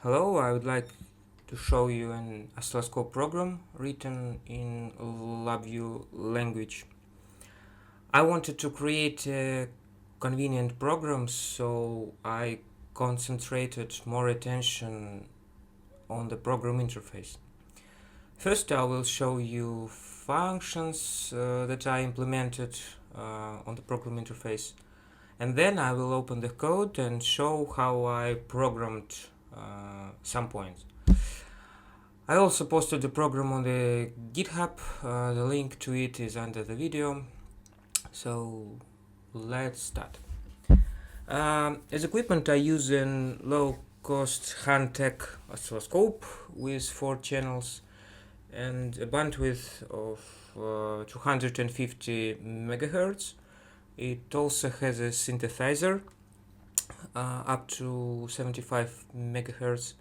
Hello, I would like to show you an oscilloscope program written in LabVIEW language. I wanted to create a convenient program, so I concentrated more attention on the program interface. First, I will show you functions that I implemented on the program interface, and then I will open the code and show how I programmed some points. I also posted the program on the GitHub. The link to it is under the video. So let's start. As equipment, I use a low-cost hantek oscilloscope with 4 channels and a bandwidth of 250 megahertz. It also has a synthesizer up to 75 megahertz.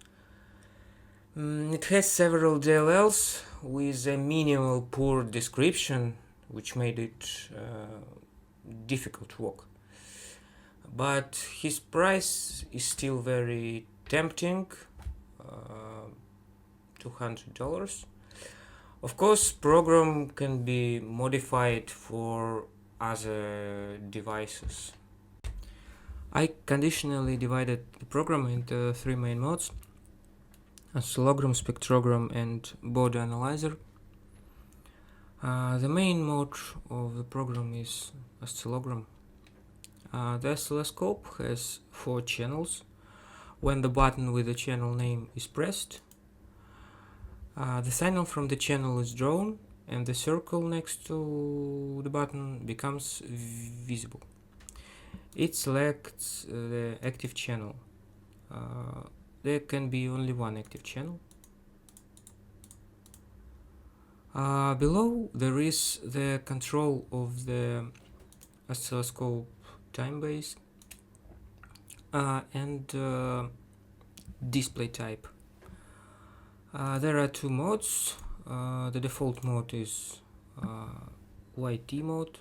It has several DLLs with a minimal poor description, which made it difficult to work. But his price is still very tempting, $200. Of course, program can be modified for other devices. I conditionally divided the program into 3 main modes: Oscillogram, Spectrogram, and Bode analyzer. The main mode of the program is Oscillogram. The oscilloscope has 4 channels. When the button with the channel name is pressed, the signal from the channel is drawn and the circle next to the button becomes visible. It selects the active channel. There can be only one active channel. Below there is the control of the oscilloscope time base and display type. There are 2 modes. The default mode is YT mode,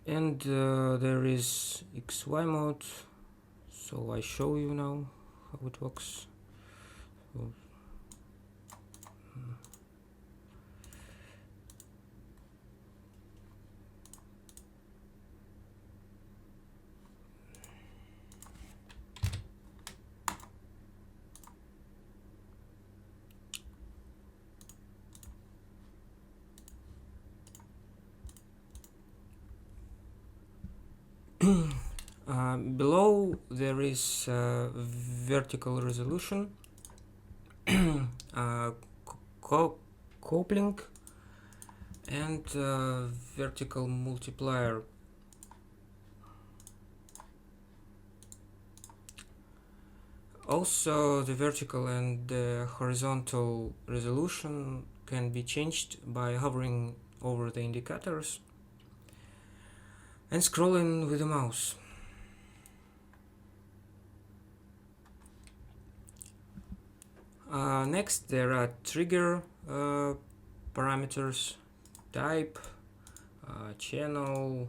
and there is XY mode, so I show you now how it works. Below there is vertical resolution, coupling, and vertical multiplier. Also, the vertical and the horizontal resolution can be changed by hovering over the indicators and scrolling with the mouse. Next, there are trigger parameters: type, channel,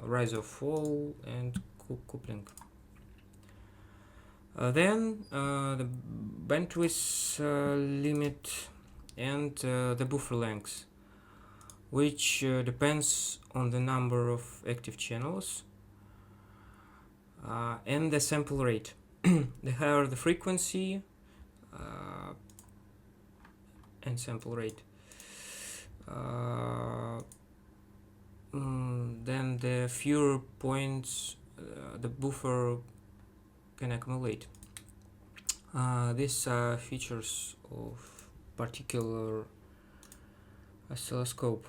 rise or fall, and coupling. Then the bandwidth limit and the buffer length, which depends on the number of active channels, and the sample rate. The higher the frequency and sample rate, then the fewer points the buffer can accumulate. These are features of particular oscilloscope.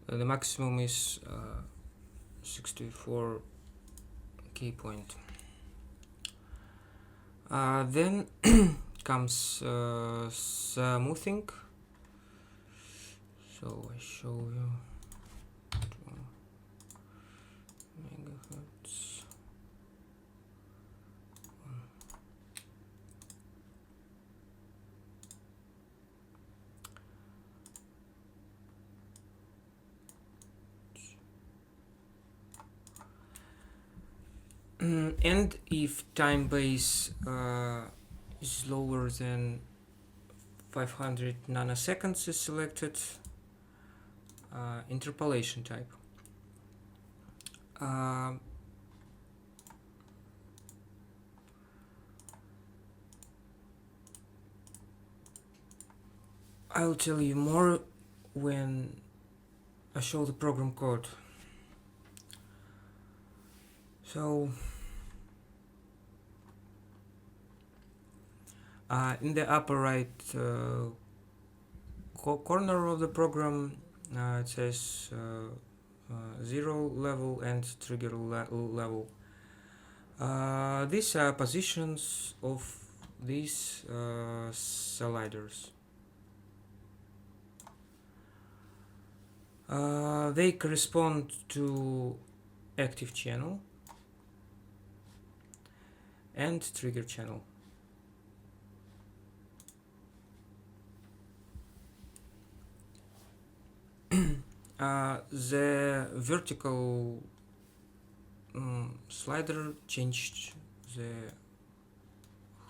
The maximum is 64 key point. Then comes smoothing. So I show you 2 megahertz. And if time base is lower than 500 nanoseconds is selected, interpolation type. I'll tell you more when I show the program code. So in the upper right corner of the program, it says 0 level and trigger level. These are positions of these sliders. They correspond to active channel and trigger channel. The vertical slider changed the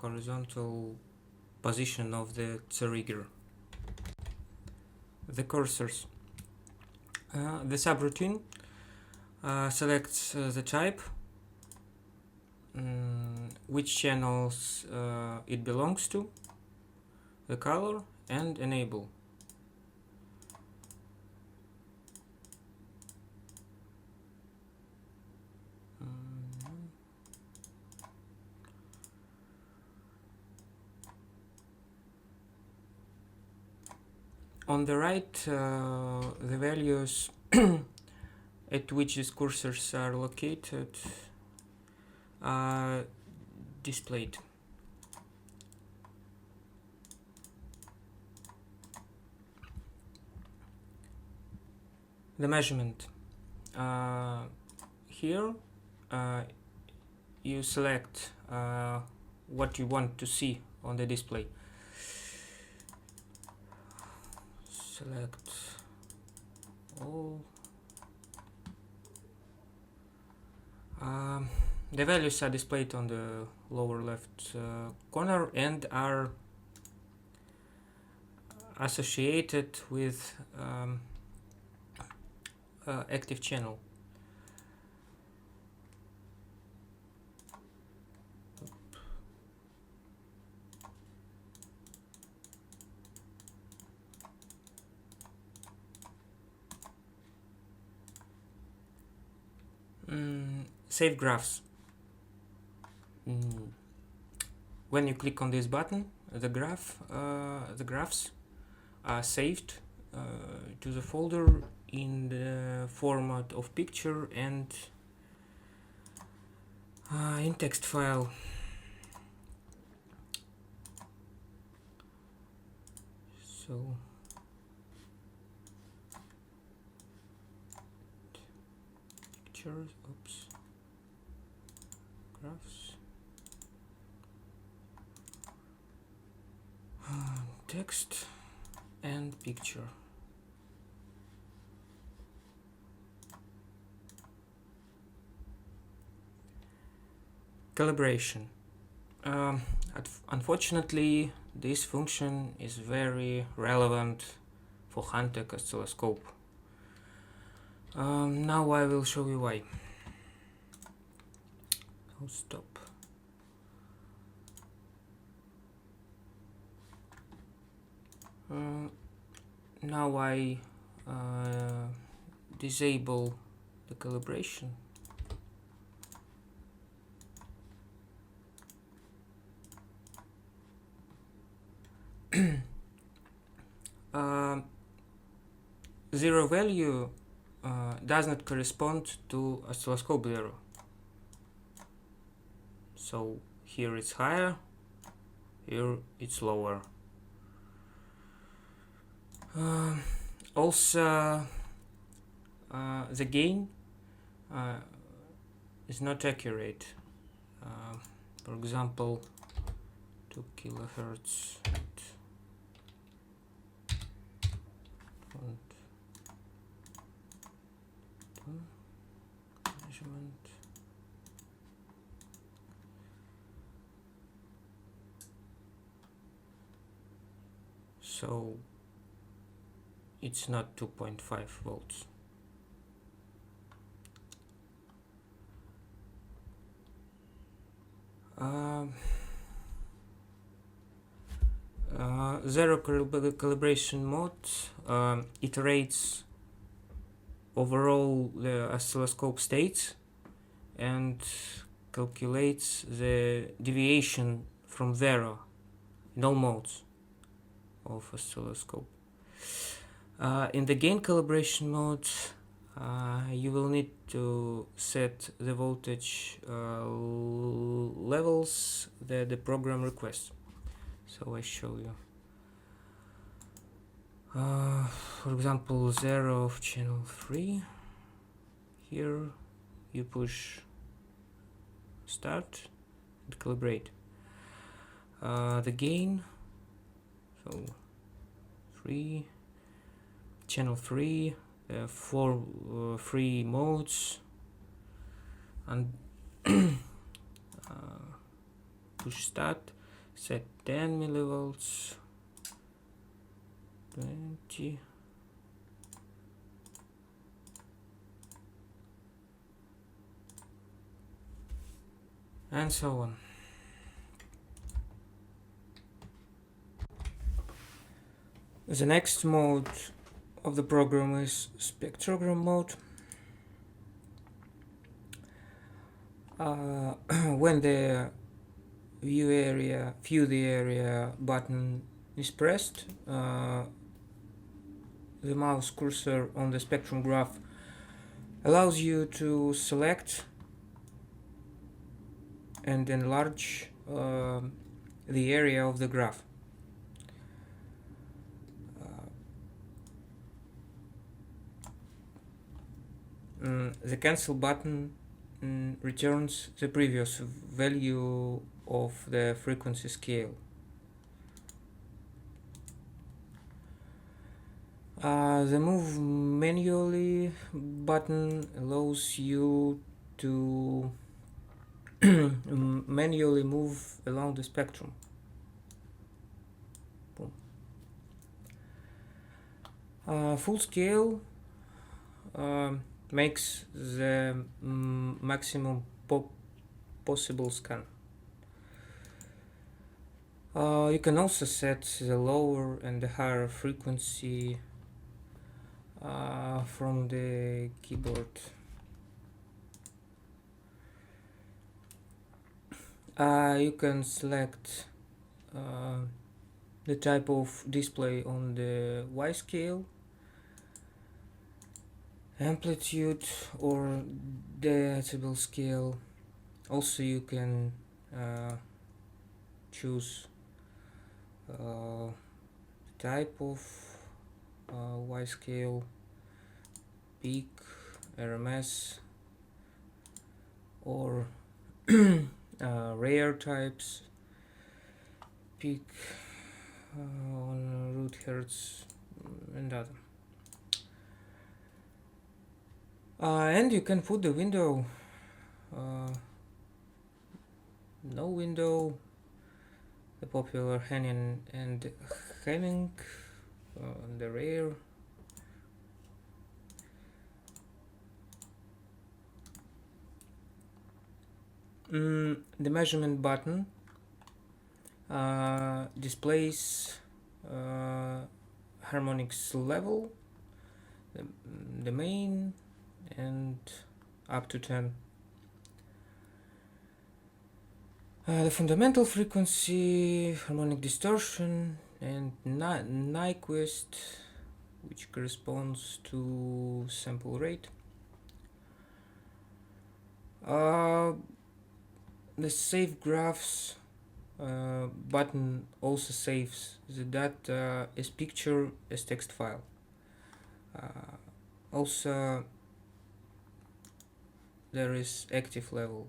horizontal position of the trigger. The cursors. The subroutine selects the type, which channels it belongs to, the color, and enable. On the right, the values at which these cursors are located are displayed. The measurement. Here you select what you want to see on the display. Select all. The values are displayed on the lower left corner and are associated with active channel. Save graphs. When you click on this button, the graphs are saved to the folder in the format of picture and in text file. So pictures, oops, graphs, text and picture. Calibration. Unfortunately, this function is very relevant for hantek oscilloscope. Now I will show you why. So stop. Now I disable the calibration. Zero value does not correspond to oscilloscope zero. So here it's higher, here it's lower. Also, the gain is not accurate. For example, 2 kilohertz measurement so it's not 2.5 volts. Zero calibration mode iterates overall the oscilloscope states and calculates the deviation from zero in all modes of oscilloscope. In the gain calibration mode, you will need to set the voltage levels that the program requests. So I show you. For example, 0 of channel 3. Here you push start and calibrate. The gain, so 3, channel 3, 4 free modes, and push start, set 10 millivolts, 20, and so on. The next mode of the program is Spectrogram mode. When the view the area button is pressed, the mouse cursor on the spectrum graph allows you to select and enlarge the area of the graph. The cancel button returns the previous value of the frequency scale. The move manually button allows you to manually move along the spectrum. Full scale makes the maximum possible scan. You can also set the lower and the higher frequency from the keyboard. You can select the type of display on the Y scale, amplitude or decibel scale. Also you can choose type of Y scale, peak, RMS, or rare types, peak on root hertz and other. And you can put the window, no window, the popular Hanin and Hemming on the rear. The measurement button displays harmonics level, the main, and up to 10. The fundamental frequency, harmonic distortion, and Nyquist, which corresponds to sample rate. The Save Graphs button also saves the data as picture as text file. Also there is active level.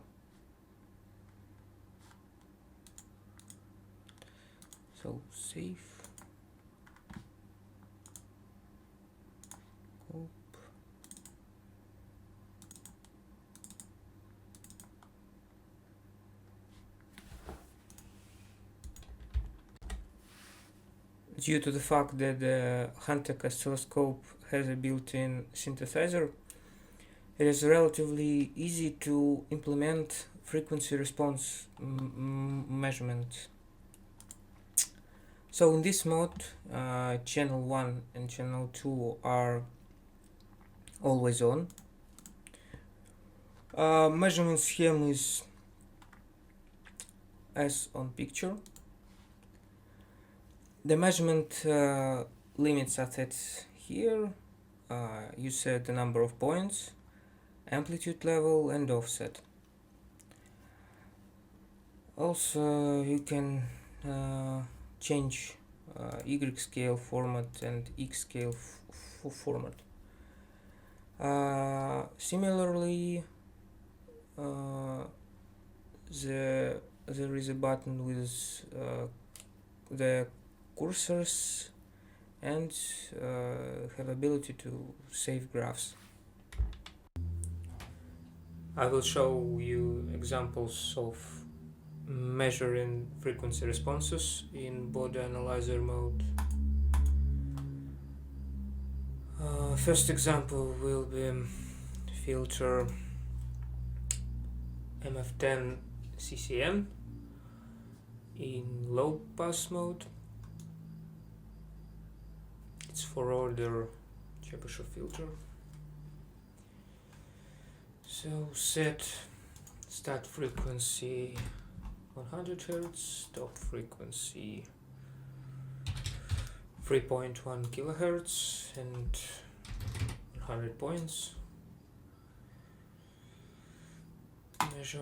So save. due to the fact that the hantek oscilloscope has a built-in synthesizer, it is relatively easy to implement frequency response measurement. So in this mode, channel 1 and channel 2 are always on. Measurement scheme is as on picture. The measurement limits are set here. You set the number of points, amplitude level and offset. Also you can change Y scale format and X scale format. Similarly, there is a button with the cursors and have ability to save graphs. I will show you examples of measuring frequency responses in Bode analyzer mode. First example will be filter MF10 CCM in low pass mode. It's for order Chebyshev filter. So set start frequency 100 Hz, stop frequency 3.1 kHz and 100 points. Measure.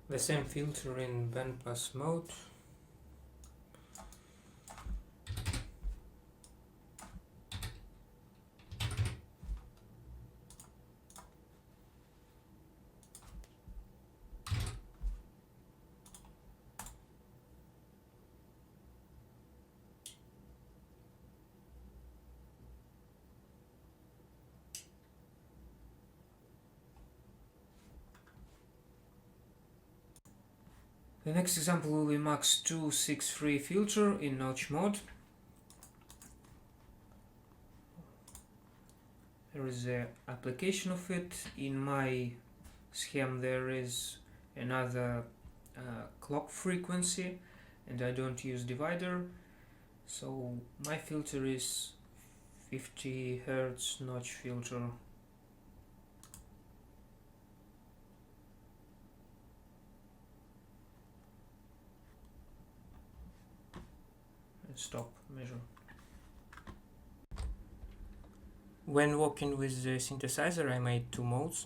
The same filter in bandpass mode. The next example will be Max 263 filter in notch mode. There is an application of it. In my scheme there is another clock frequency and I don't use divider, so my filter is 50 Hz notch filter. Stop measure. When working with the synthesizer, I made two modes,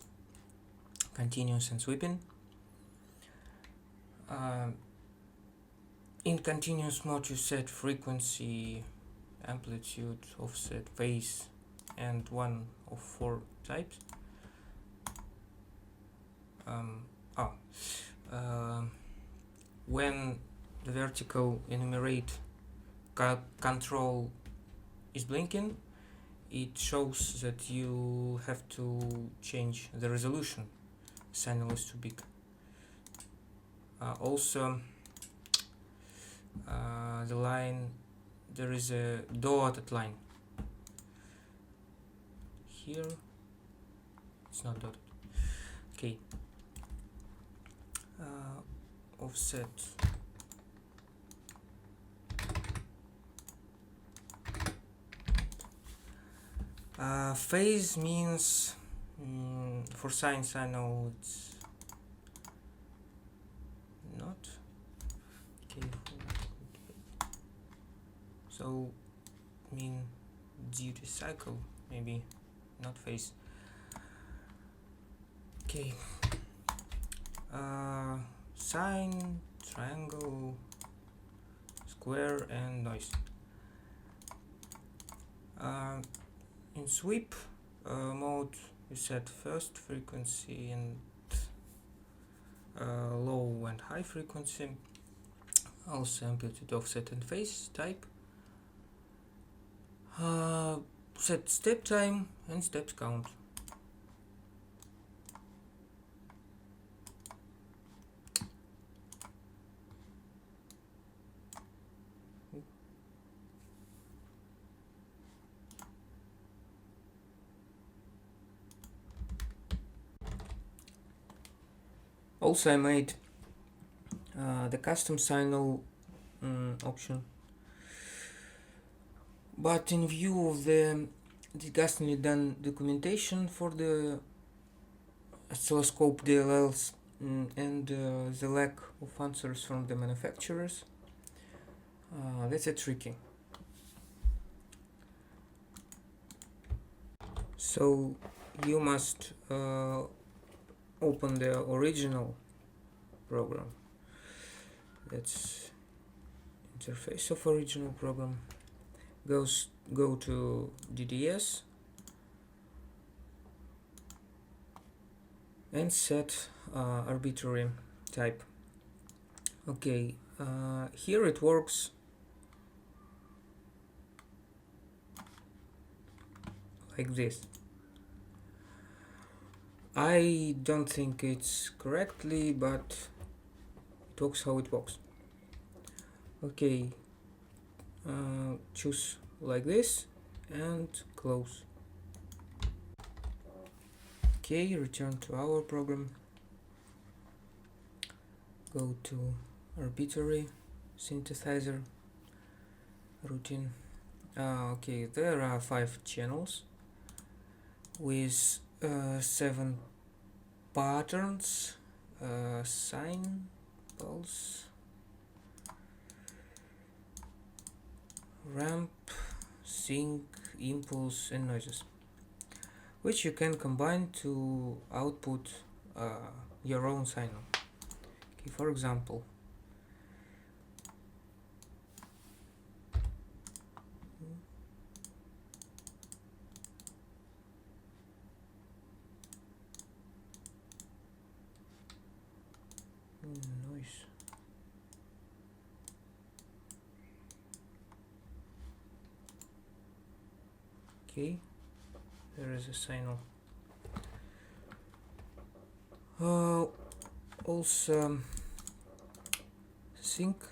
continuous and sweeping. In continuous mode you set frequency, amplitude, offset, phase and one of four types. When the vertical enumerate control is blinking, it shows that you have to change the resolution. Signal is too big. Also, the line, there is a dotted line. Here, it's not dotted. Okay. Offset. Phase means for science I know it's not. Okay. So mean duty cycle, maybe not phase. Okay. Sine triangle, square, and noise. In sweep mode, you set first frequency and low and high frequency, also amplitude, offset, and phase type. Set step time and steps count. Also, I made the custom signal option, but in view of the disgustingly done documentation for the oscilloscope DLLs and the lack of answers from the manufacturers, that's a tricky. So you must open the original program. That's interface of original program. Go to DDS and set arbitrary type. Okay, here it works like this. I don't think it's correctly, but it works how it works. Okay, choose like this and close. Okay, return to our program. Go to Arbitrary, Synthesizer, Routine. Okay, there are 5 channels with 7 patterns, sine, pulse, ramp, sync, impulse, and noises, which you can combine to output your own signal. Okay, for example, noise. Okay, there is a signal. Also, sync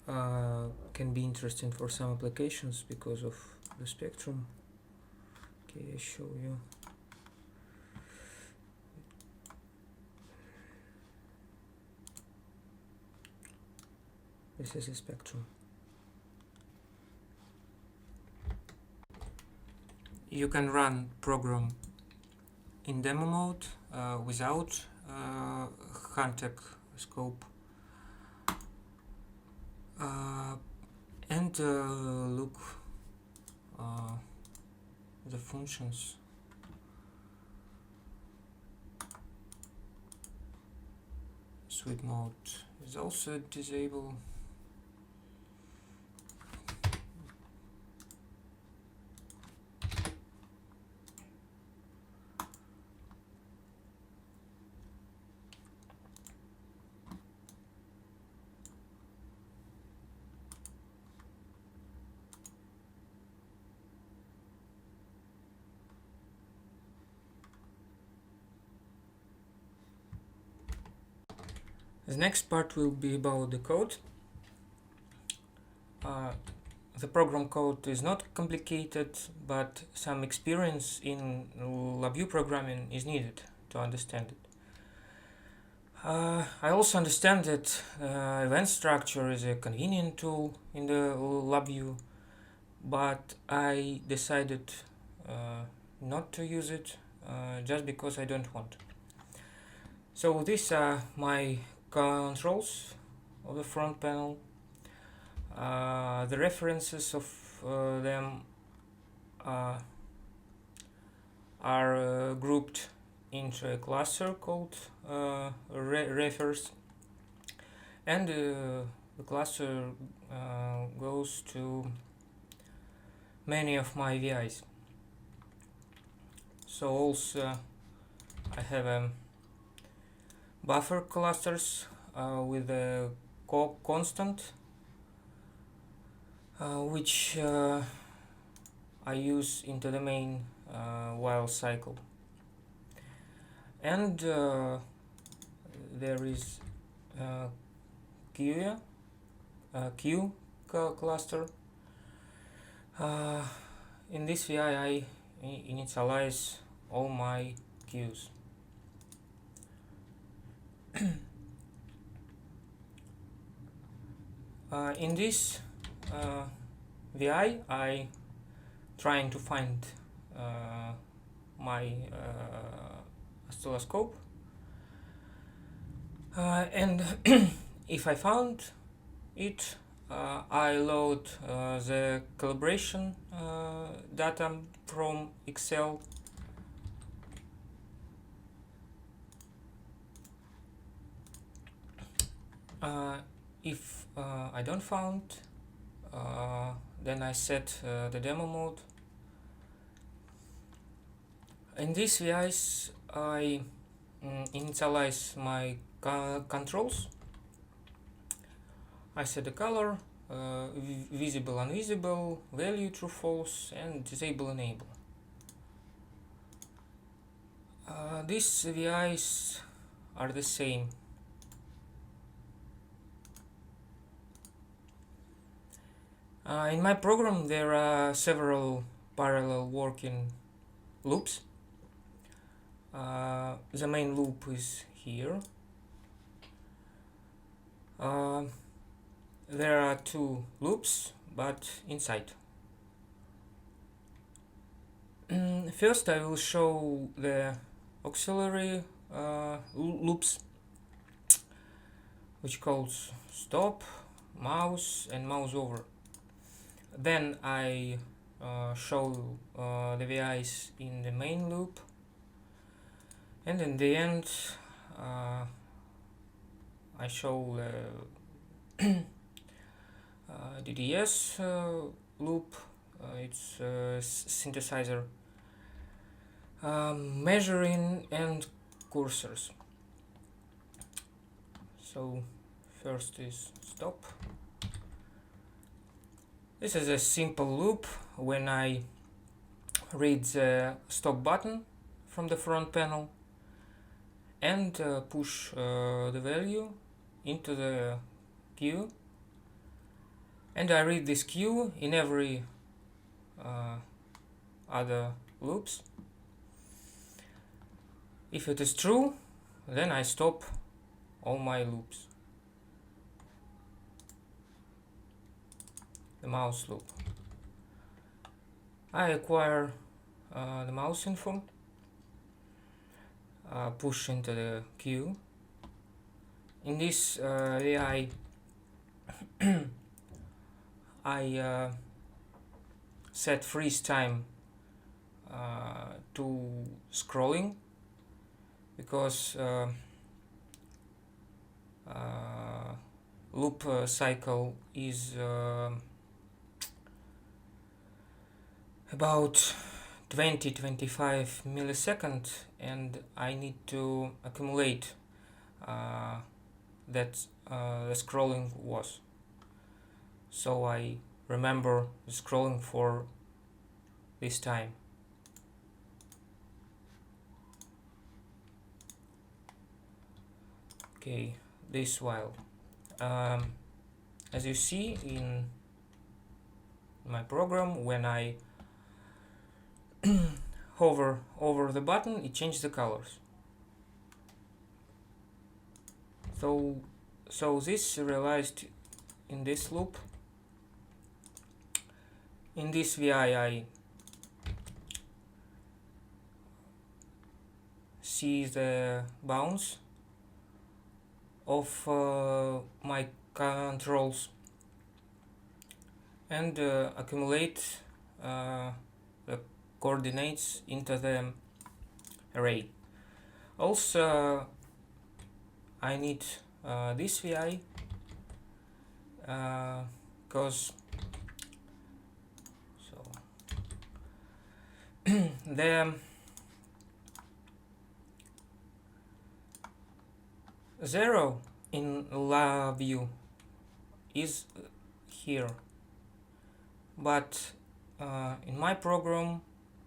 can be interesting for some applications because of the spectrum. Okay, I show you. This is a spectrum. You can run program in demo mode without hantek scope and look the functions. Sweep mode is also disabled. The next part will be about the code. The program code is not complicated, but some experience in LabVIEW programming is needed to understand it. I also understand that event structure is a convenient tool in the LabVIEW, but I decided not to use it just because I don't want. So these are my controls of the front panel. The references of them are grouped into a cluster called refers, and the cluster goes to many of my VIs. So also I have buffer clusters with a constant which I use into the main while cycle, and there is Q cluster. In this VI I initialize all my Qs. In this VI I trying to find my oscilloscope, and if I found it, I load the calibration data from Excel. If I don't found, then I set the demo mode. In this VIs I initialize my controls. I set the color, visible, invisible, value, true, false, and disable, enable. These VIs are the same. In my program there are several parallel working loops. The main loop is here. There are two loops, but inside. First I will show the auxiliary loops, which calls stop, mouse, and mouse over. Then I show the VIs in the main loop, and in the end I show DDS loop. It's synthesizer, measuring, and cursors. So first is stop. This is a simple loop. When I read the stop button from the front panel and push the value into the queue, and I read this queue in every other loops. If it is true, then I stop all my loops. The mouse loop. I acquire the mouse info, push into the queue. In this AI I set freeze time to scrolling, because loop cycle is about 20-25 milliseconds, and I need to accumulate that the scrolling was. So I remember the scrolling for this time. Okay, this while. As you see in my program, when I hover over the button, it changes the colors. So this realized in this loop. In this VI I see the bounce of my controls and accumulate the coordinates into the array. Also I need this VI because so the 0 in LabVIEW is here, but in my program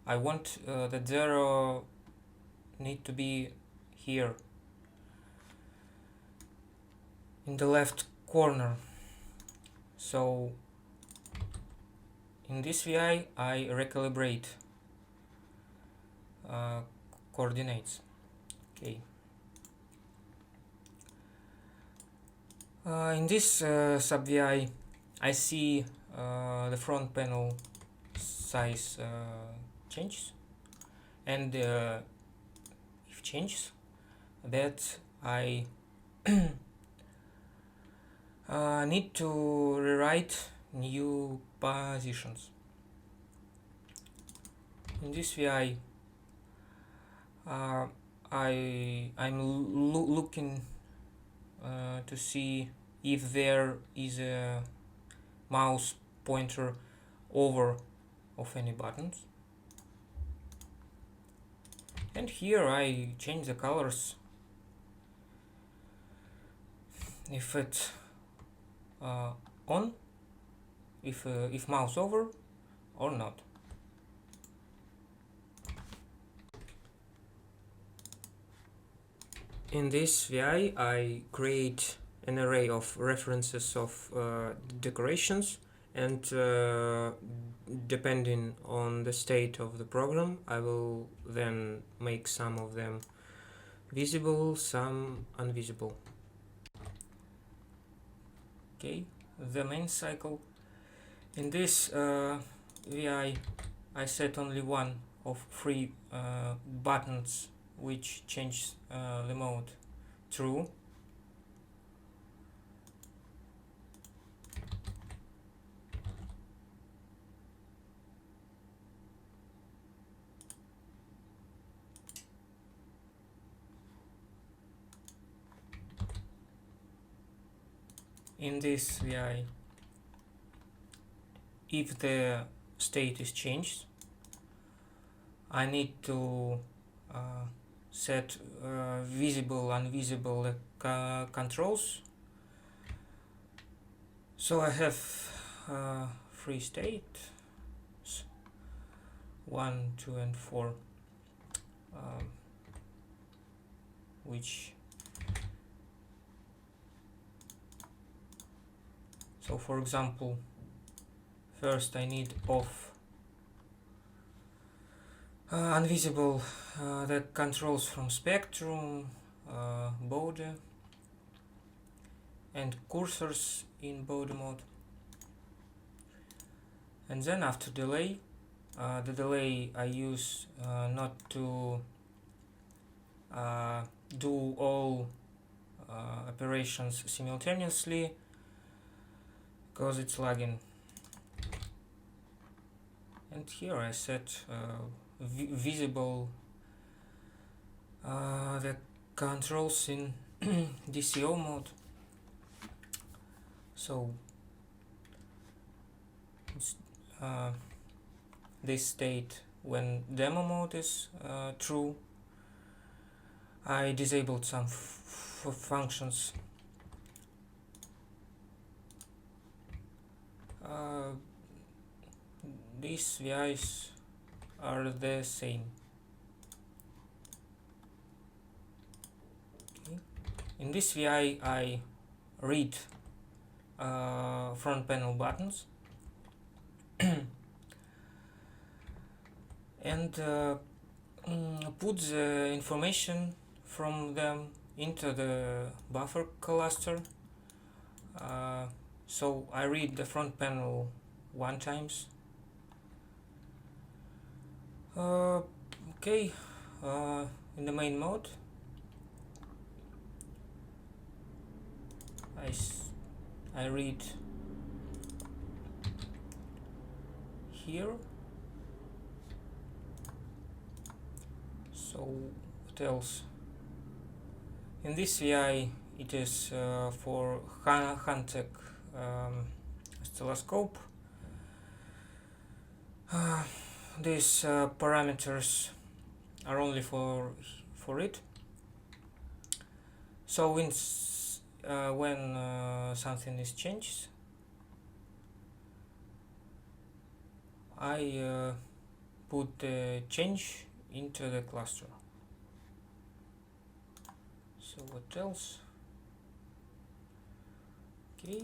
I want that 0 need to be here in the left corner. So in this VI I recalibrate coordinates. Okay. In this sub VI I see the front panel size changes, and if changes, that I need to rewrite new positions. In this VI I'm looking to see if there is a mouse pointer over of any buttons, and here I change the colors if it's on, if mouse over or not. In this VI I create an array of references of decorations, and depending on the state of the program I will then make some of them visible, some invisible. Okay, the main cycle. In this VI I set only one of 3 buttons which change the mode true. In this VI, if the state is changed, I need to set visible, invisible controls. So I have 3 states, 1, 2, and 4, which, so for example, first I need off invisible the controls from Spectrum, Bode, and cursors in Bode mode. And then after delay, the delay I use not to do all operations simultaneously, because it's lagging. And here I set visible the controls in DCO mode. So it's this state when demo mode is true. I disabled some functions. These VIs are the same. Okay. In this VI I read front panel buttons and put the information from them into the buffer cluster. So I read the front panel 1 times. Okay, in the main mode I read here. So what else? In this VI it is for hantek oscilloscope. These parameters are only for it. So when something is changed, I put the change into the cluster. So what else? Okay.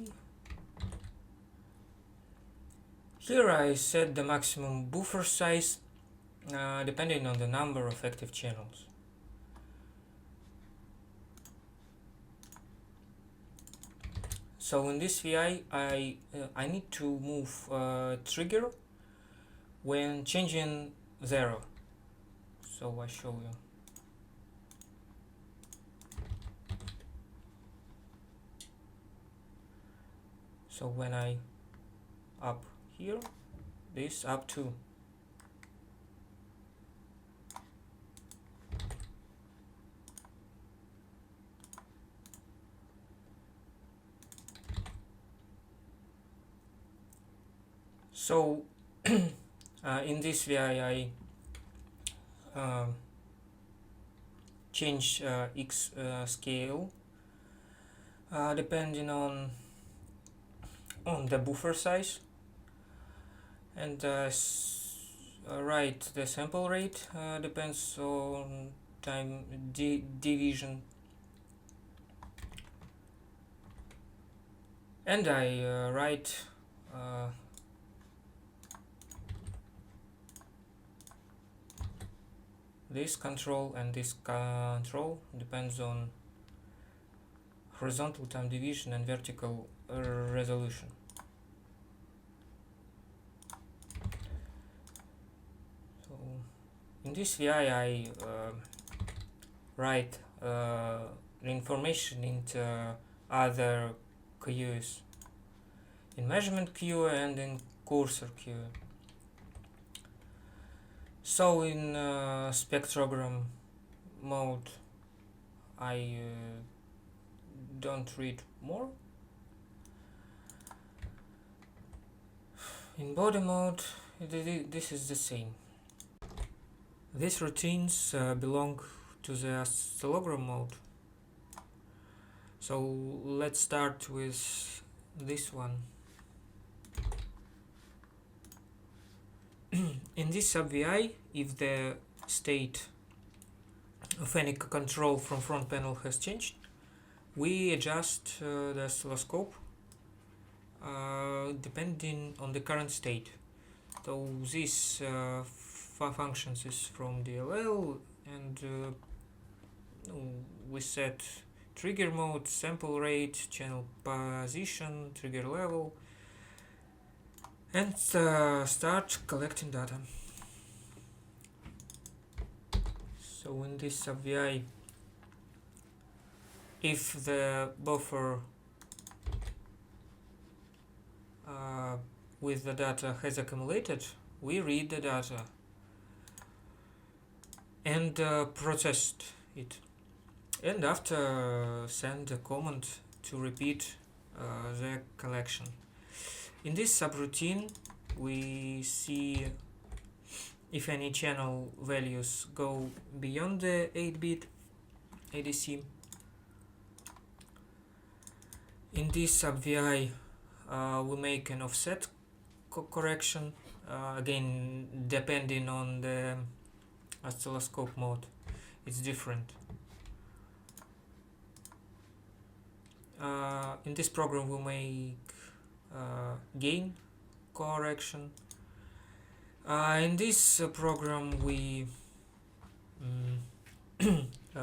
Here I set the maximum buffer size depending on the number of active channels. So in this VI I need to move trigger when changing 0. So I show you. So when I up here, this up 2. So in this VI I change X scale depending on the buffer size, and right, the sample rate depends on time division, and I write this control, and this control depends on horizontal time division and vertical resolution. So in this VI I write information into other queues, in measurement queue and in cursor queue. So in spectrogram mode I don't read more. In Bode mode this is the same. These routines belong to the oscillogram mode. So let's start with this one. In this sub-VI, if the state of any control from front panel has changed, we adjust the oscilloscope depending on the current state. So this functions is from DLL, and we set trigger mode, sample rate, channel position, trigger level, and start collecting data. So in this sub-VI, if the buffer with the data has accumulated, we read the data and process it, and after send a command to repeat the collection. In this subroutine we see if any channel values go beyond the 8-bit ADC. In this sub-VI we make an offset correction, again depending on the oscilloscope mode, it's different. In this program we make gain correction. In this program we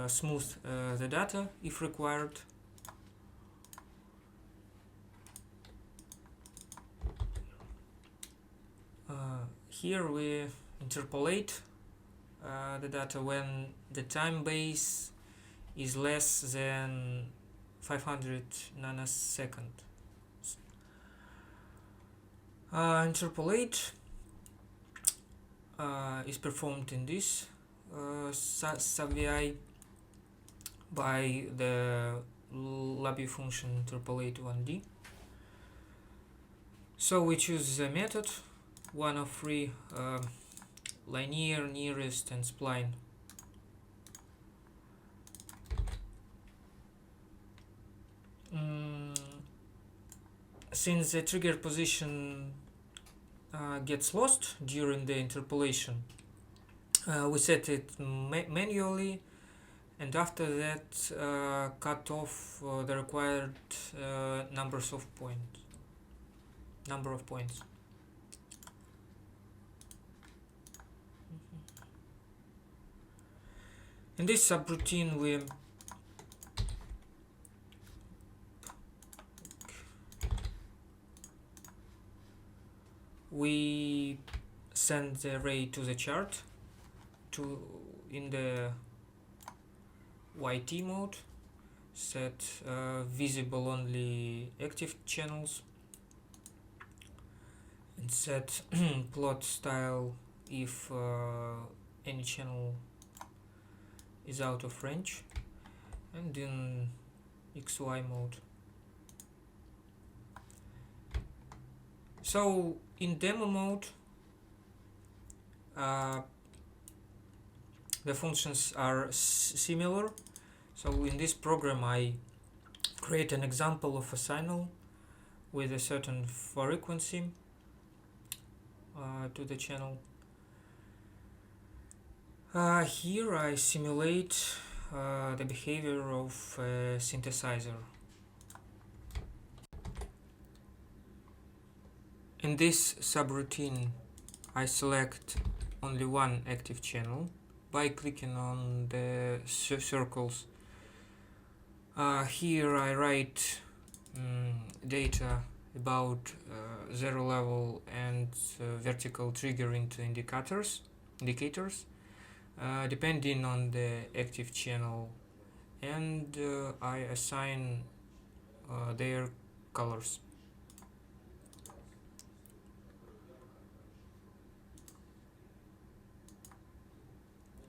smooth the data if required. Here we interpolate the data when the time base is less than 500 nanoseconds. Interpolate is performed in this sub-VI by the LabVIEW function interpolate 1D. So we choose the method, one of three, linear, nearest, and spline. Since the trigger position gets lost during the interpolation, we set it manually, and after that cut off the required number of points. In this subroutine we send the array to the chart in the YT mode, set visible only active channels, and set plot style if any channel is out of range, and in XY mode. So in demo mode the functions are similar. So in this program I create an example of a signal with a certain frequency to the channel. Here I simulate the behavior of a synthesizer. In this subroutine I select only one active channel by clicking on the circles. Here I write data about zero level and vertical trigger into indicators depending on the active channel, and I assign their colors.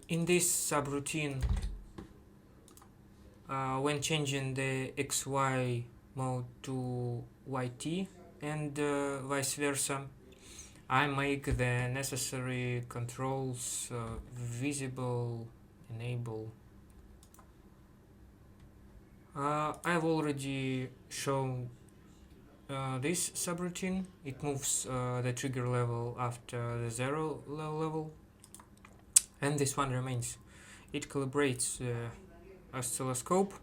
In this subroutine, when changing the XY mode to YT and vice versa, I make the necessary controls visible, enable. I've already shown this subroutine. It moves the trigger level after the zero level, and this one remains. It calibrates the oscilloscope.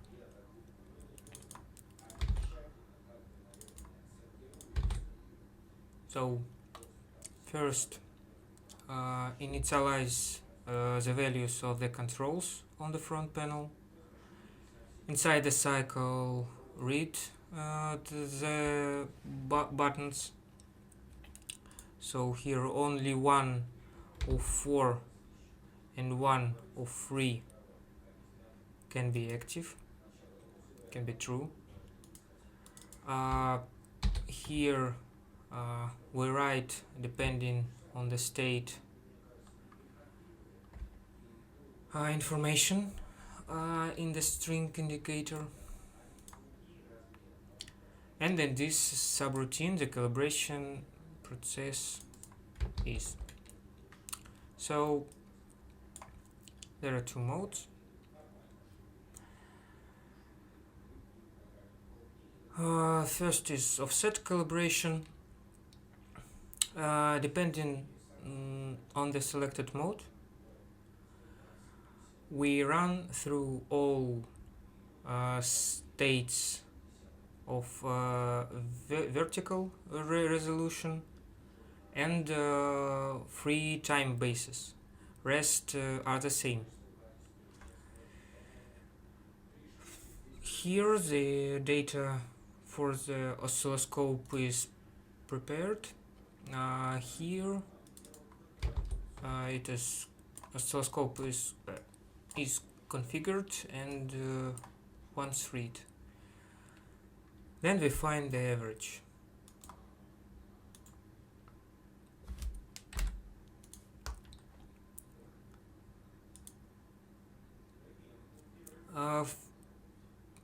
So first initialize the values of the controls on the front panel. Inside the cycle read the buttons. So here only one of 4 and one of 3 can be active, can be true. Here we write, depending on the state, information in the string indicator. And in this subroutine the calibration process is. So there are two modes. First is offset calibration. Depending on the selected mode, we run through all states of vertical resolution and 3 time bases. Rest are the same. Here the data for the oscilloscope is prepared. Here it is oscilloscope is configured and once read. Then we find the average.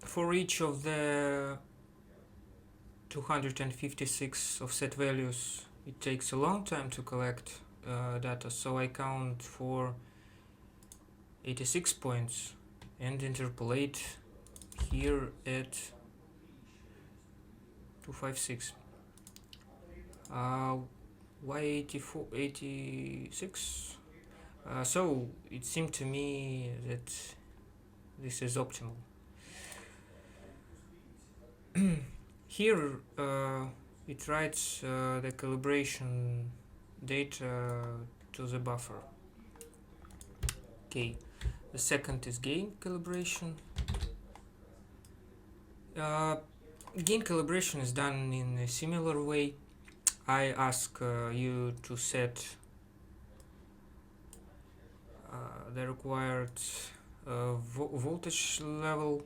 For each of the 256 offset values, it takes a long time to collect data, so I count for 86 points and interpolate here at 256. Why 86? So it seemed to me that this is optimal. Here it writes the calibration data to the buffer. Okay, the second is gain calibration. Gain calibration is done in a similar way. I ask you to set the required voltage level.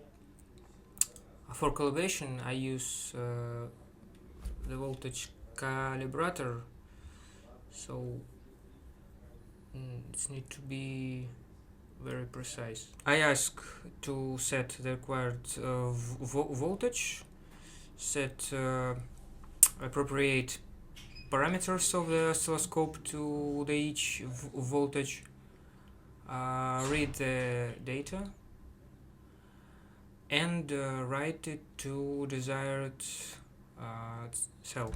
For calibration, I use the voltage calibrator, so it needs to be very precise. I ask to set the required voltage, set appropriate parameters of the oscilloscope to the each voltage, read the data, and write it to desired cell.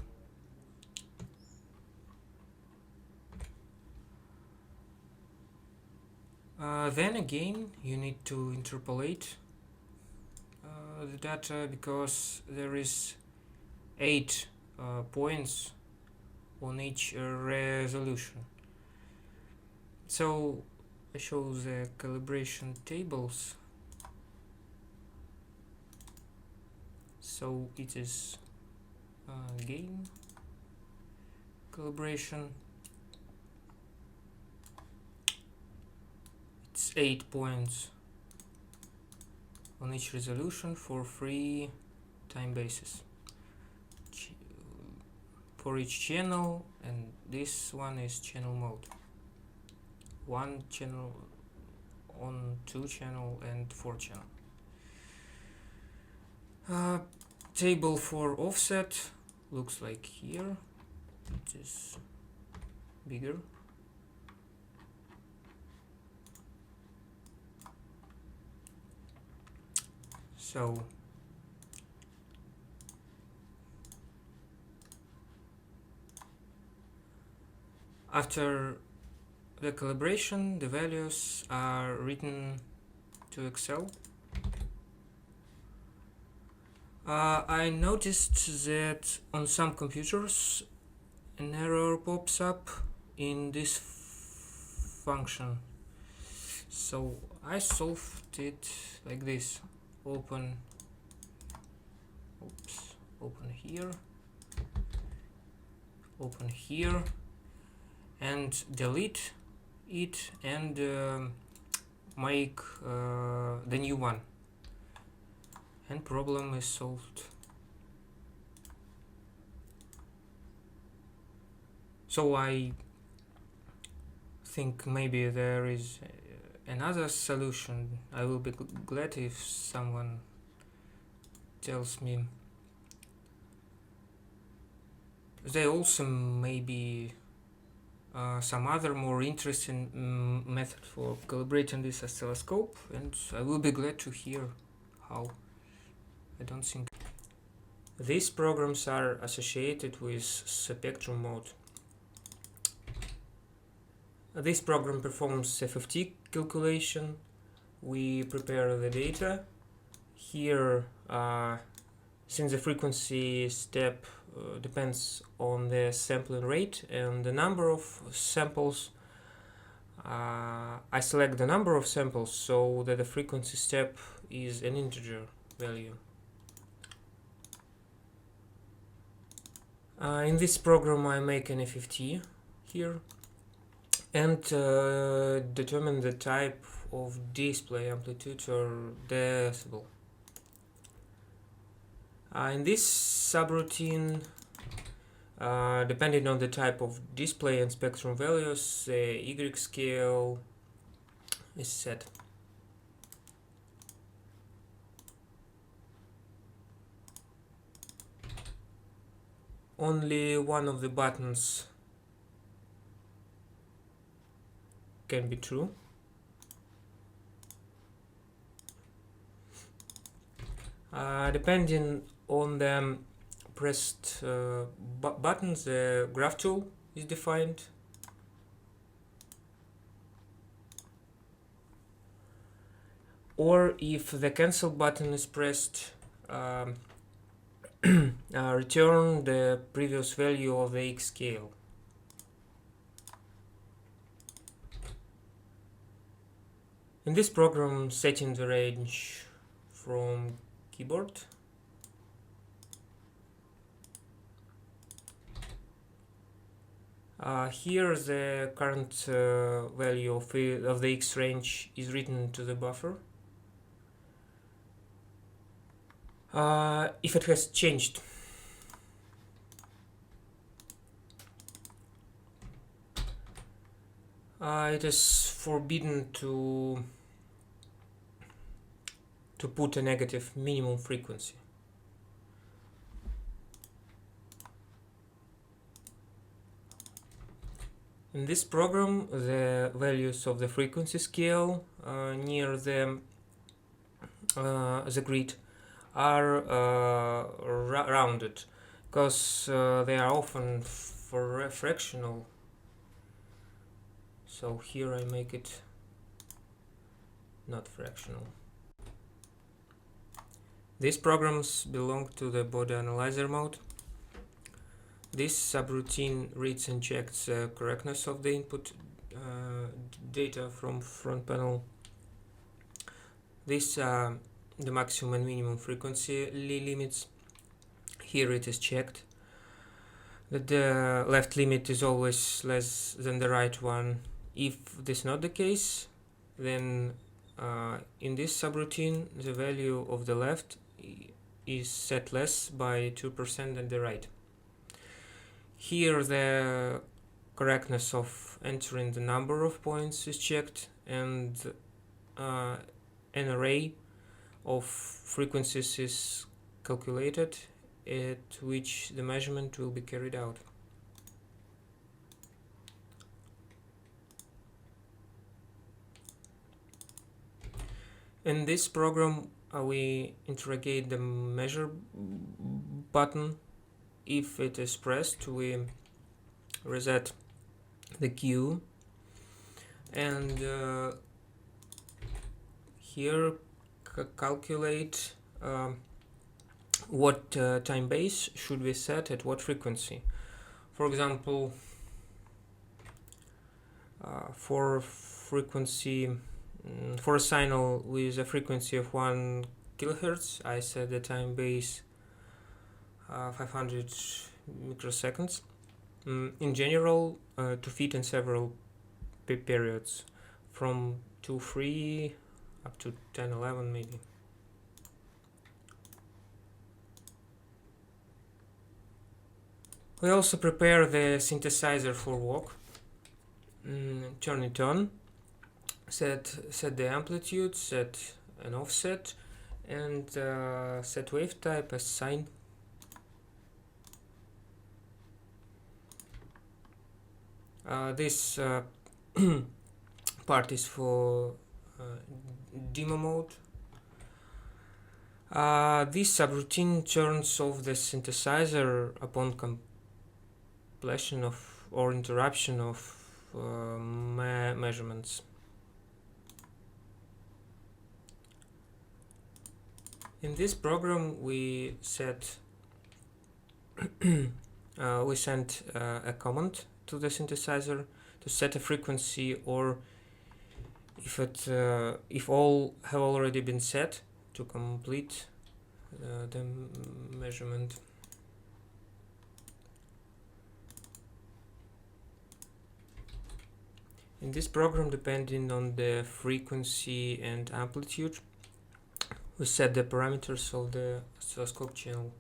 Then again you need to interpolate the data, because there is 8 points on each resolution. So I show the calibration tables. So it is gain calibration. It's 8 points on each resolution for 3 time bases for each channel, and this one is channel mode. 1 channel on 2 channel and 4 channel. Table for offset looks like here. It is bigger. So after the calibration, the values are written to Excel. I noticed that on some computers an error pops up in this function, so I solved it like this. Open here, open here, and delete it, and make the new one, and problem is solved. So I think maybe there is another solution. I will be glad if someone tells me. There also may be some other more interesting method for calibrating this oscilloscope, and I will be glad to hear how. I don't think these programs are associated with Spectrum mode. This program performs FFT calculation. We prepare the data. Here, since the frequency step depends on the sampling rate and the number of samples, I select the number of samples so that the frequency step is an integer value. In this program I make an FFT here and determine the type of display, amplitude or decibel. In this subroutine, depending on the type of display and spectrum values, the Y scale is set. only one of the buttons can be true. Depending on the pressed buttons, the graph tool is defined. Or if the cancel button is pressed, return the previous value of the X scale. In this program, setting the range from keyboard. Here the current value of the X range is written to the buffer. If it has changed, it is forbidden to put a negative minimum frequency. In this program, the values of the frequency scale near the grid are rounded, because they are often fractional. So here I make it not fractional. These programs belong to the Bode analyzer mode. This subroutine reads and checks the correctness of the input data from front panel. This the maximum and minimum frequency limits. Here it is checked that the left limit is always less than the right one. If this is not the case, then in this subroutine the value of the left is set less by 2% than the right. Here the correctness of entering the number of points is checked, and an array of frequencies is calculated at which the measurement will be carried out. In this program we interrogate the measure button. If it is pressed, we reset the queue, and here calculate what time base should we set at what frequency. For example, for frequency for a signal with a frequency of 1 kHz, I set the time base 500 microseconds. In general, to fit in several periods from 2-3 up to 10-11 maybe. We also prepare the synthesizer for work. Turn it on, set the amplitude, set an offset, and set wave type as sine. This part is for demo mode. This subroutine turns off the synthesizer upon completion of or interruption of measurements. In this program we set we sent a command to the synthesizer to set a frequency, or if all have already been set, to complete the measurement. In this program, depending on the frequency and amplitude, we set the parameters of the oscilloscope channel,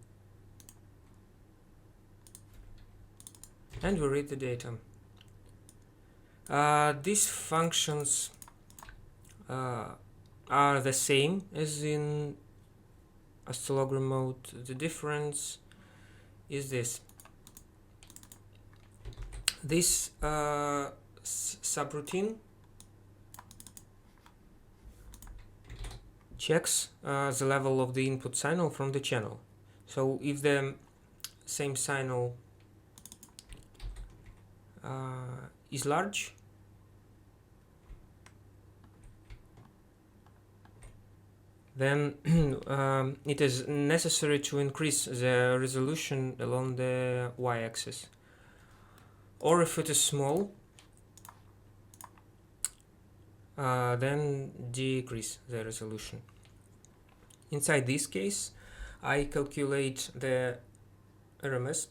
and we read the data. These functions are the same as in oscillogram mode. The difference is this: This subroutine checks the level of the input signal from the channel. So if the same signal is large, then it is necessary to increase the resolution along the y-axis. Or if it is small, then decrease the resolution. Inside this case, I calculate the RMS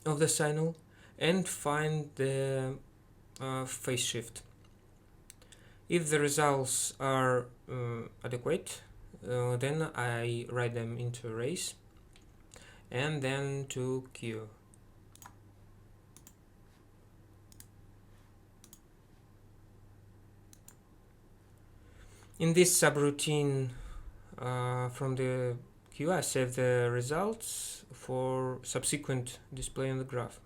of the signal and find the phase shift. If the results are adequate, then I write them into arrays and then to Q. In this subroutine from the queue, I save the results for subsequent display on the graph.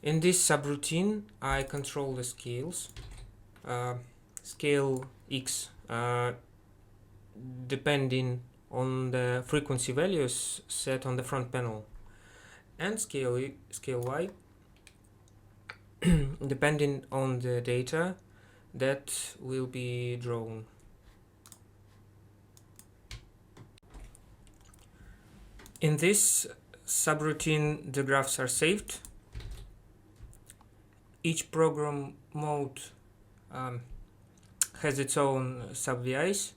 In this subroutine, I control the scales. Scale X depending on the frequency values set on the front panel, and scale Y depending on the data that will be drawn. In this subroutine, the graphs are saved. Each program mode has its own sub-VIs.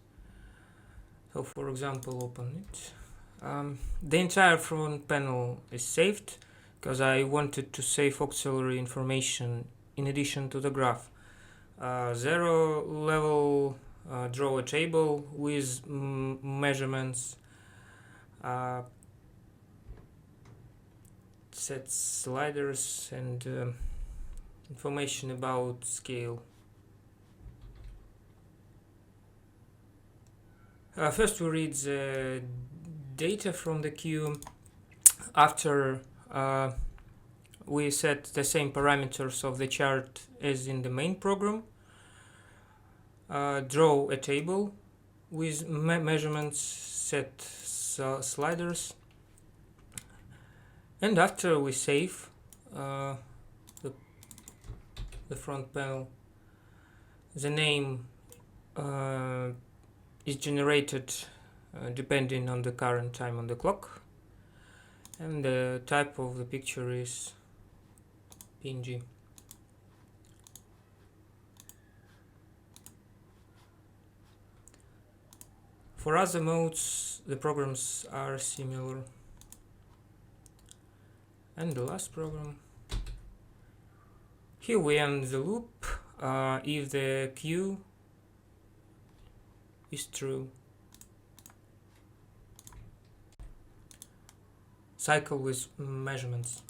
So for example, open it. The entire front panel is saved because I wanted to save auxiliary information in addition to the graph. 0 level, draw a table with measurements, set sliders, and information about scale. First we read the data from the queue. After we set the same parameters of the chart as in the main program. Draw a table with measurements, set sliders, and after we save the front panel, the name is generated depending on the current time on the clock, and the type of the picture is PNG. For other modes, the programs are similar. And the last program. Here we end the loop if the Q is true. Cycle with measurements.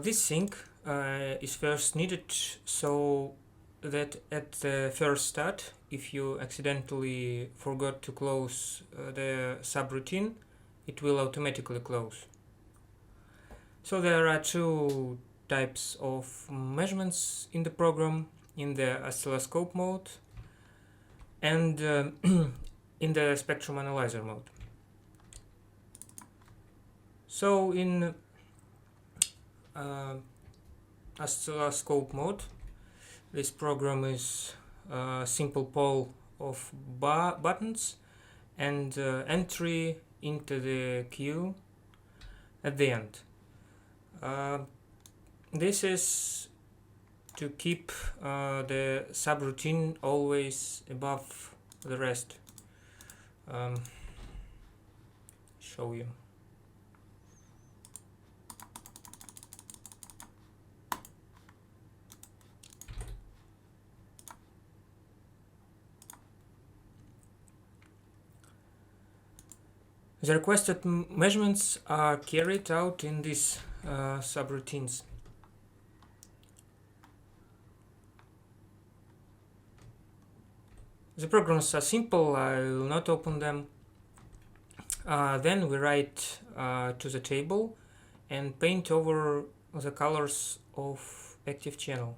This sync is first needed so that at the first start, if you accidentally forgot to close the subroutine, it will automatically close. So there are two types of measurements in the program, in the oscilloscope mode and in the spectrum analyzer mode. So in oscilloscope mode, this program is a simple poll of buttons and entry into the queue at the end. This is to keep the subroutine always above the rest. Show you. The requested measurements are carried out in these subroutines. The programs are simple, I will not open them. Then we write to the table and paint over the colors of active channel.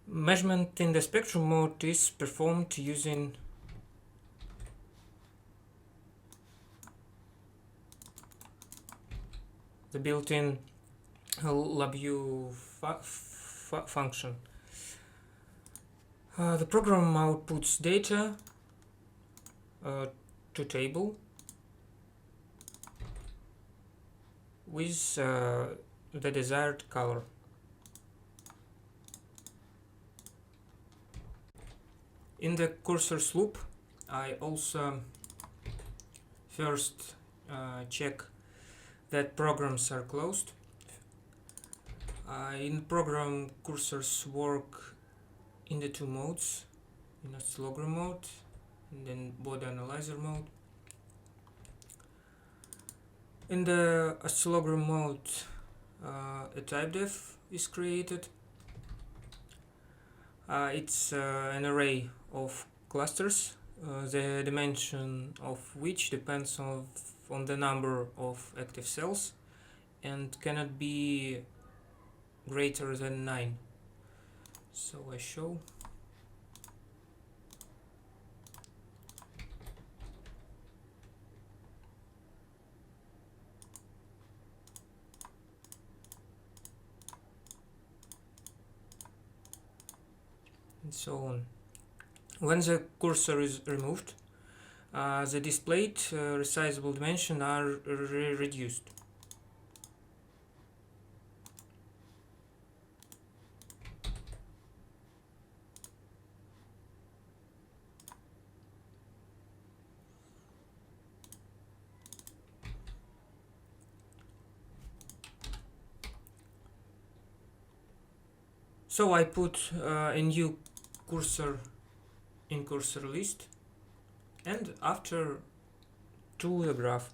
Measurement in the spectrum mode is performed using the built-in LabVIEW function. The program outputs data to table with the desired color. In the cursor's loop, I also first check that programs are closed. In program, cursors work in the two modes, in oscillogram mode and then Bode analyzer mode. In the oscillogram mode, a type def is created. It's an array of clusters, the dimension of which depends on the number of active cells and cannot be greater than 9. So I show. And so on. When the cursor is removed, the displayed resizable dimensions are reduced. So I put a new cursor in cursor list and after to the graph.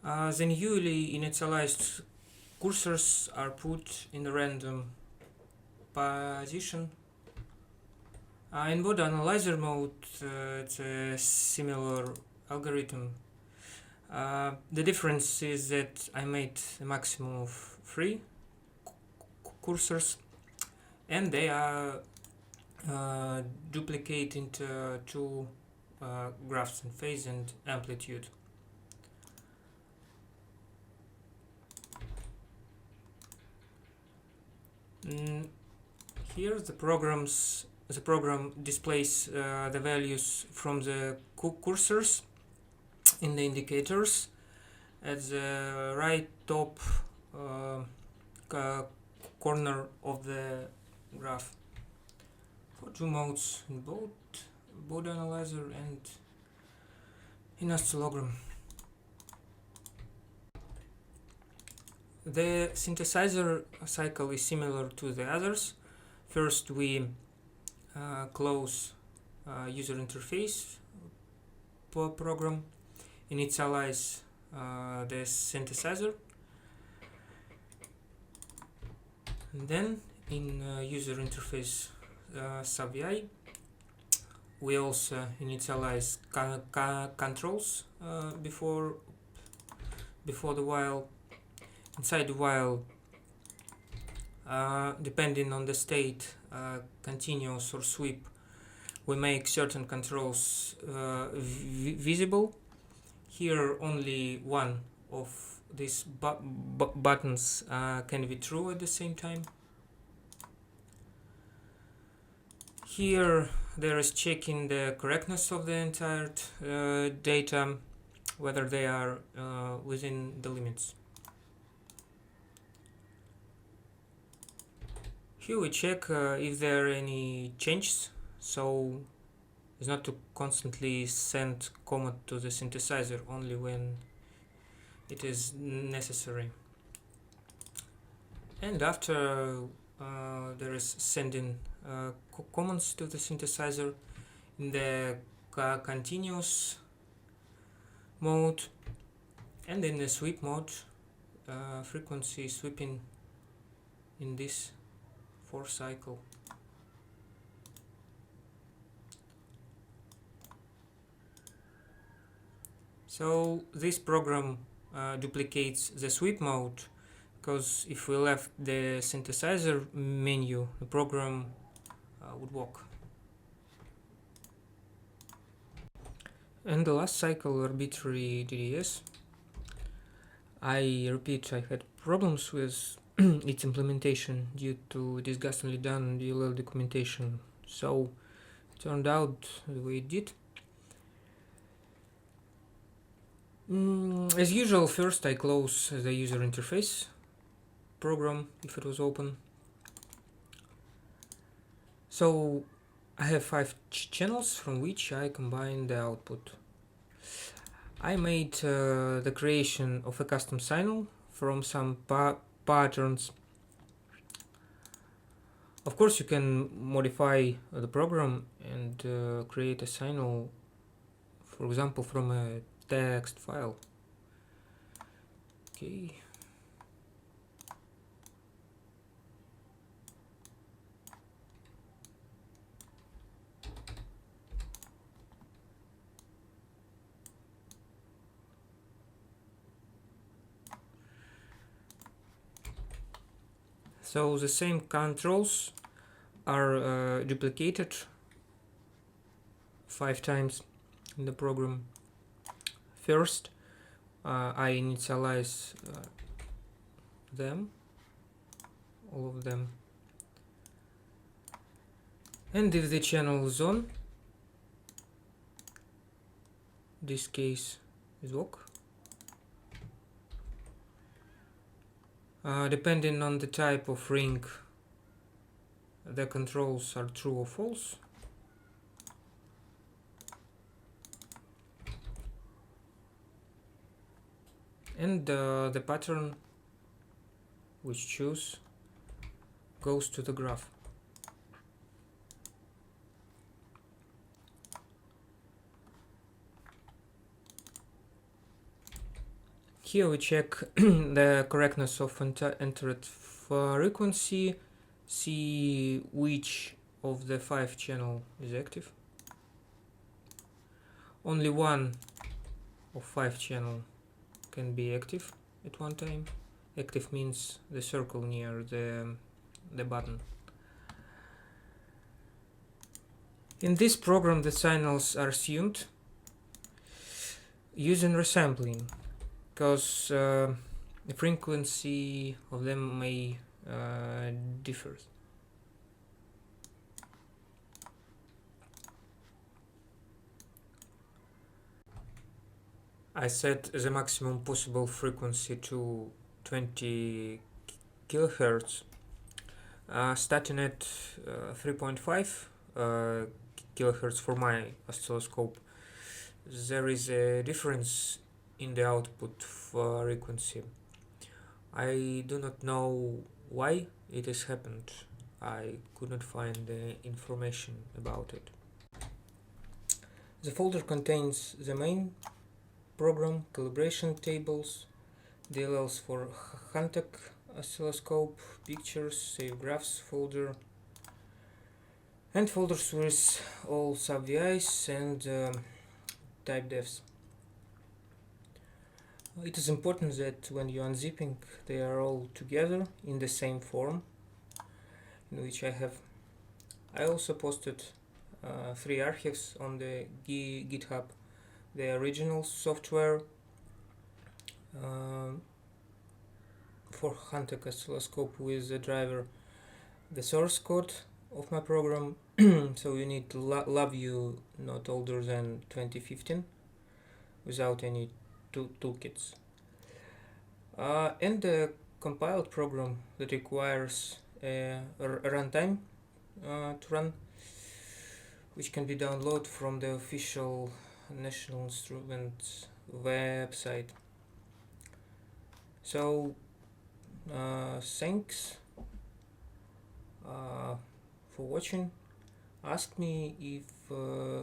The newly initialized cursors are put in a random position. In Bode analyzer mode, it's a similar algorithm. The difference is that I made a maximum of 3 cursors and they are duplicated into 2 graphs in phase and amplitude. Here the program displays the values from the cursors in the indicators at the right top corner of the graph for 2 modes in both Bode analyzer and in oscillogram. The synthesizer cycle is similar to the others. First we close user interface program, initialize the synthesizer, and then in user interface sub-VI we also initialize controls before the while. Inside the while, depending on the state, continuous or sweep, we make certain controls visible. Here only one of these buttons can be true at the same time. Here there is checking the correctness of the entire data, whether they are within the limits. Here we check if there are any changes, so it's not to constantly send command to the synthesizer, only when it is necessary. And after there is sending commands to the synthesizer in the continuous mode and in the sweep mode, frequency sweeping in this 4 cycle. So this program duplicates the sweep mode, because if we left the synthesizer menu, the program would work. And the last cycle, arbitrary DDS, I repeat, I had problems with its implementation due to disgustingly done DLL documentation, so it turned out the way it did. As usual, first I close the user interface program if it was open. So I have 5 channels from which I combine the output. I made the creation of a custom signal from some patterns. Of course, you can modify the program and create a signal, for example, from a text file. Okay. So the same controls are duplicated 5 times in the program. First, I initialize them, all of them, and if the channel is on, this case is OK. Depending on the type of ring, the controls are true or false. And the pattern which choose goes to the graph. Here we check the correctness of entered frequency, see which of the 5 channel is active. Only one of 5 channel can be active at one time. Active means the circle near the button. In this program, the signals are assumed using resampling, because the frequency of them may differ. I set the maximum possible frequency to 20 kilohertz, starting at 3.5 kilohertz for my oscilloscope. There is a difference in the output frequency. I do not know why it has happened. I could not find the information about it. The folder contains the main program, calibration tables, DLLs for hantek oscilloscope, pictures, save graphs folder, and folders with all sub-VIs and type defs. It is important that when you unzipping, they are all together in the same form, in which I also posted 3 archives on the GitHub. The original software for hantek oscilloscope with the driver, the source code of my program. So you need LabVIEW not older than 2015 without any toolkits, and the compiled program that requires a runtime to run, which can be downloaded from the official National Instruments website. So thanks for watching. Ask me if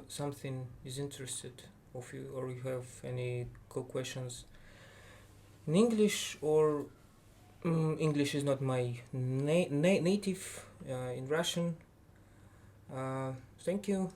something is interested of you, or you have any questions in English or English is not my native in Russian. Thank you.